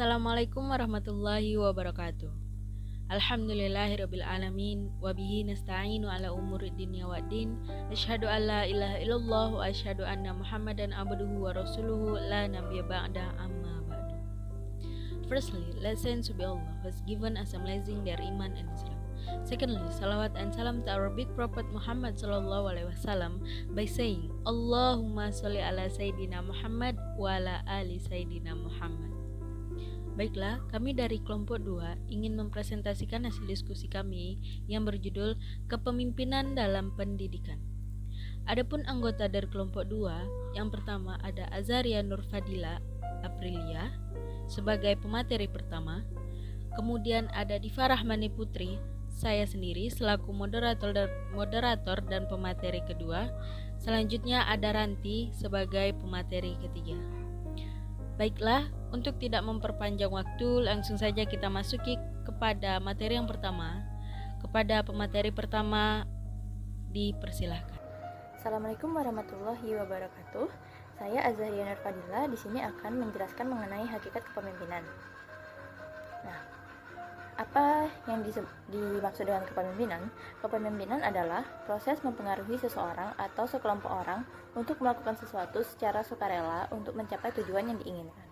Assalamualaikum warahmatullahi wabarakatuh. Alhamdulillahirabbil alamin wa bihi nasta'inu ala umuri dunya waddin. Asyhadu an la ilaha illallah wa asyhadu anna Muhammadan abduhu wa rasuluhu la nabiyya ba'da amma ba'du. Firstly, let's thanks to Allah who has given us a blessing their iman and Islam. Secondly, salawat and salam to our big prophet Muhammad sallallahu alaihi wasallam by saying Allahumma sholli ala sayyidina Muhammad wa ala ali sayyidina Muhammad. Baiklah, kami dari kelompok 2 ingin mempresentasikan hasil diskusi kami yang berjudul Kepemimpinan dalam Pendidikan. Adapun anggota dari kelompok 2, yang pertama ada Azaria Nurfadila Aprilia sebagai pemateri pertama, kemudian ada Diva Rahmani Putri, saya sendiri selaku moderator dan pemateri kedua, selanjutnya ada Ranti sebagai pemateri ketiga. Baiklah, untuk tidak memperpanjang waktu, langsung saja kita masuki kepada materi yang pertama. Kepada pemateri pertama, dipersilahkan. Assalamualaikum warahmatullahi wabarakatuh. Saya Azaria Nurfadila di sini akan menjelaskan mengenai hakikat kepemimpinan. Nah, apa yang dimaksud dengan kepemimpinan? Kepemimpinan adalah proses mempengaruhi seseorang atau sekelompok orang untuk melakukan sesuatu secara sukarela untuk mencapai tujuan yang diinginkan.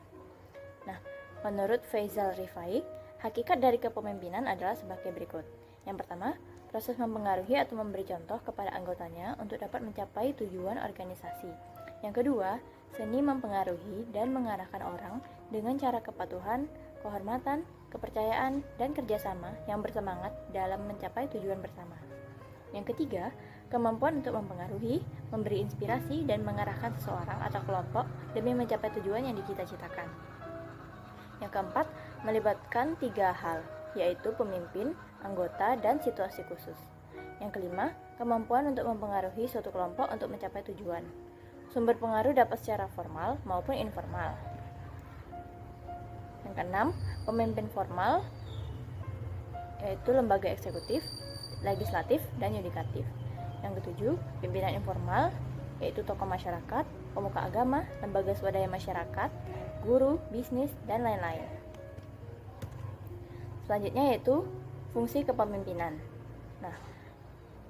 Nah, menurut Faisal Rifai, hakikat dari kepemimpinan adalah sebagai berikut. Yang pertama, proses mempengaruhi atau memberi contoh kepada anggotanya untuk dapat mencapai tujuan organisasi. Yang kedua, seni mempengaruhi dan mengarahkan orang dengan cara kepatuhan, kehormatan, kepercayaan, dan kerjasama yang bersemangat dalam mencapai tujuan bersama. Yang ketiga, kemampuan untuk mempengaruhi, memberi inspirasi, dan mengarahkan seseorang atau kelompok demi mencapai tujuan yang dicita-citakan. Yang keempat, melibatkan 3 hal, yaitu pemimpin, anggota, dan situasi khusus. Yang kelima, kemampuan untuk mempengaruhi suatu kelompok untuk mencapai tujuan. Sumber pengaruh dapat secara formal maupun informal. Yang keenam, pemimpin formal, yaitu lembaga eksekutif, legislatif, dan yudikatif. Yang ketujuh, pimpinan informal, yaitu tokoh masyarakat, pemuka agama, lembaga swadaya masyarakat, guru, bisnis, dan lain-lain. Selanjutnya yaitu fungsi kepemimpinan. Nah,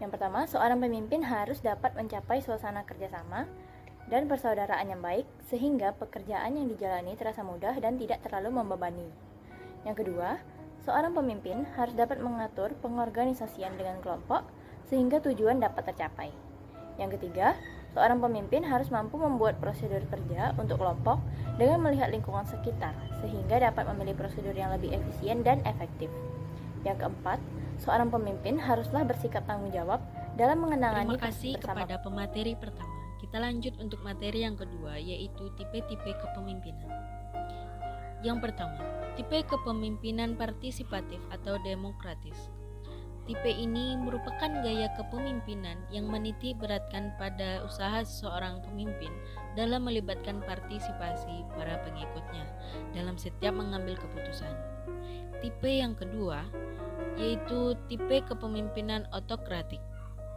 yang pertama, seorang pemimpin harus dapat mencapai suasana kerjasama dan persaudaraan yang baik sehingga pekerjaan yang dijalani terasa mudah dan tidak terlalu membebani. Yang kedua, seorang pemimpin harus dapat mengatur pengorganisasian dengan kelompok sehingga tujuan dapat tercapai. Yang ketiga, seorang pemimpin harus mampu membuat prosedur kerja untuk kelompok dengan melihat lingkungan sekitar sehingga dapat memilih prosedur yang lebih efisien dan efektif. Yang keempat, seorang pemimpin haruslah bersikap tanggung jawab dalam mengenangani. Terima kasih kepada pemateri pertama. Kita lanjut untuk materi yang kedua, yaitu tipe-tipe kepemimpinan. Yang pertama, tipe kepemimpinan partisipatif atau demokratis. Tipe ini merupakan gaya kepemimpinan yang menitik beratkan pada usaha seseorang pemimpin dalam melibatkan partisipasi para pengikutnya dalam setiap mengambil keputusan. Tipe yang kedua, yaitu tipe kepemimpinan otokratik.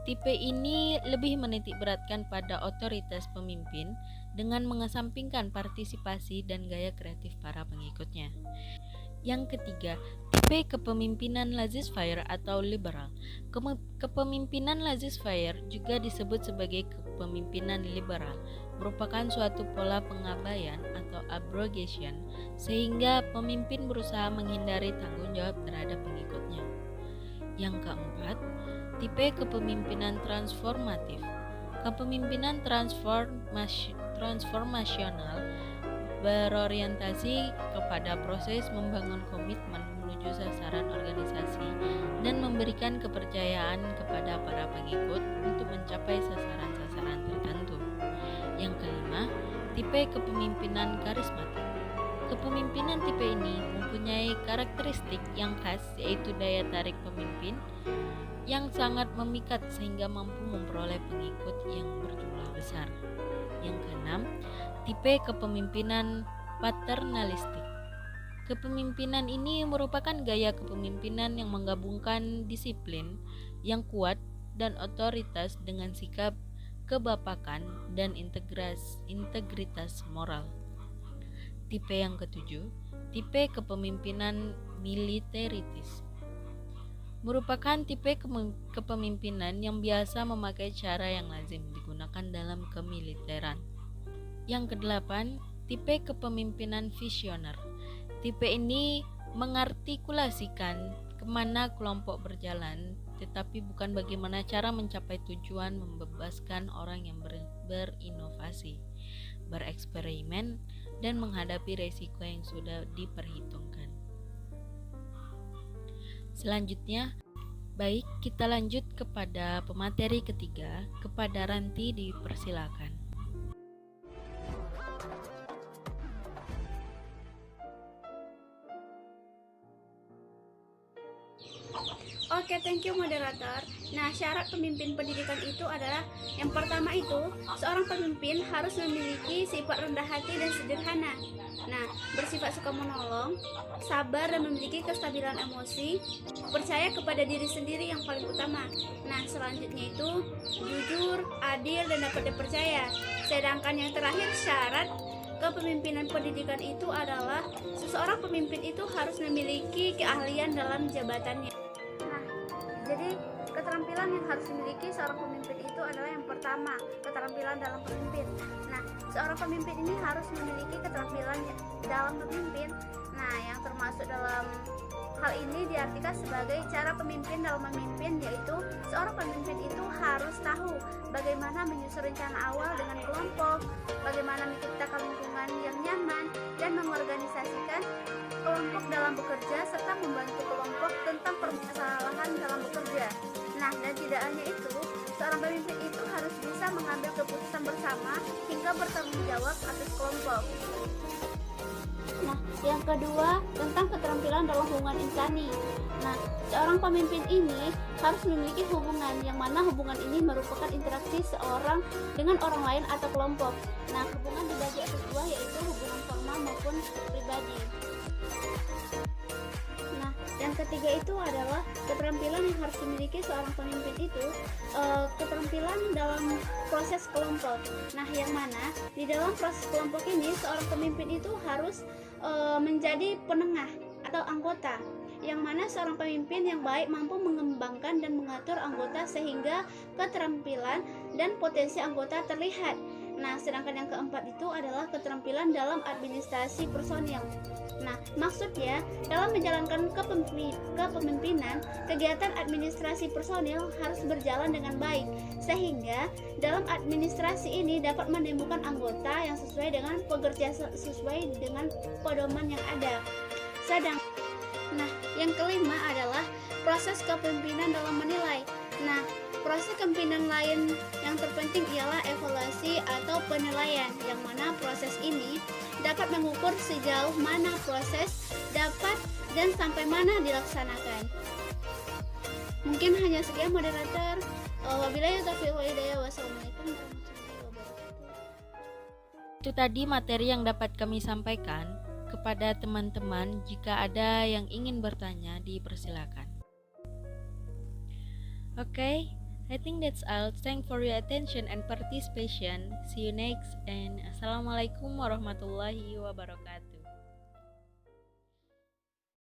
Tipe ini lebih menitik beratkan pada otoritas pemimpin dengan mengesampingkan partisipasi dan gaya kreatif para pengikutnya. Yang ketiga, tipe kepemimpinan laissez-faire atau liberal. Kepemimpinan laissez-faire juga disebut sebagai kepemimpinan liberal, merupakan suatu pola pengabaian atau abrogation sehingga pemimpin berusaha menghindari tanggung jawab terhadap pengikutnya. Yang keempat, tipe kepemimpinan transformatif. Kepemimpinan transformasional berorientasi kepada proses membangun komitmen menuju sasaran organisasi dan memberikan kepercayaan kepada para pengikut untuk mencapai sasaran-sasaran tertentu. Yang kelima, tipe kepemimpinan karismatik. Kepemimpinan tipe ini mempunyai karakteristik yang khas, yaitu daya tarik pemimpin yang sangat memikat sehingga mampu memperoleh pengikut yang berjumlah besar. Yang keenam, tipe kepemimpinan paternalistik. Kepemimpinan ini merupakan gaya kepemimpinan yang menggabungkan disiplin yang kuat dan otoritas dengan sikap kebapakan dan integritas moral. tipe yang ketujuh, tipe kepemimpinan militaritis. Merupakan tipe kepemimpinan yang biasa memakai cara yang lazim digunakan dalam kemiliteran. Yang kedelapan, tipe kepemimpinan visioner. Tipe ini mengartikulasikan kemana kelompok berjalan, tetapi bukan bagaimana cara mencapai tujuan, membebaskan orang yang berinovasi, bereksperimen, dan menghadapi resiko yang sudah diperhitungkan. Selanjutnya, baik, kita lanjut kepada pemateri ketiga. Kepada Ranti dipersilakan. Oke, thank you moderator. Nah, syarat pemimpin pendidikan itu adalah yang pertama itu, seorang pemimpin harus memiliki sifat rendah hati dan sederhana. Nah, bersifat suka menolong, sabar dan memiliki kestabilan emosi, percaya kepada diri sendiri yang paling utama. Nah, selanjutnya itu jujur, adil dan dapat dipercaya. Sedangkan yang terakhir syarat kepemimpinan pendidikan itu adalah seseorang pemimpin itu harus memiliki keahlian dalam jabatannya. Jadi keterampilan yang harus dimiliki seorang pemimpin itu adalah yang pertama, keterampilan dalam pemimpin. Nah, seorang pemimpin ini harus memiliki keterampilan dalam memimpin. Nah, yang termasuk dalam hal ini diartikan sebagai cara pemimpin dalam memimpin, yaitu seorang pemimpin itu harus tahu bagaimana menyusun rencana awal dengan kelompok, bagaimana menciptakan lingkungan yang nyaman, dan mengorganisasikan kelompok dalam bekerja serta membantu kelompok tentang permasalahan dalam bekerja. Nah, dan tidak hanya itu, seorang pemimpin itu harus bisa mengambil keputusan bersama hingga bertanggung jawab atas kelompok. Nah, yang kedua tentang keterampilan dalam hubungan insani. Nah, seorang pemimpin ini harus memiliki hubungan yang mana hubungan ini merupakan interaksi seorang dengan orang lain atau kelompok. Nah, hubungan dibagi atas dua, yaitu hubungan formal maupun pribadi. Nah, yang ketiga itu adalah keterampilan yang harus dimiliki seorang pemimpin itu keterampilan dalam proses kelompok. Nah, yang mana di dalam proses kelompok ini seorang pemimpin itu harus menjadi penengah atau anggota, yang mana seorang pemimpin yang baik mampu mengembangkan dan mengatur anggota sehingga keterampilan dan potensi anggota terlihat. Nah, sedangkan yang keempat itu adalah keterampilan dalam administrasi personil. Nah, maksudnya dalam menjalankan kepemimpinan, kegiatan administrasi personil harus berjalan dengan baik, sehingga dalam administrasi ini dapat menemukan anggota yang sesuai dengan sesuai dengan pedoman yang ada. Nah, yang kelima adalah proses kepemimpinan dalam menilai. Nah, proses kepemimpinan lain yang terpenting ialah evaluasi atau penilaian, yang mana proses ini dapat mengukur sejauh mana proses dapat dan sampai mana dilaksanakan. Mungkin hanya sekian moderator. Wabillahi taufiq wal hidayah. Wassalamualaikum warahmatullahi wabarakatuh. Itu tadi materi yang dapat kami sampaikan. Kepada teman-teman, jika ada yang ingin bertanya, dipersilakan. Okay, I think that's all. Thanks for your attention and participation. See you next, and Assalamualaikum warahmatullahi wabarakatuh.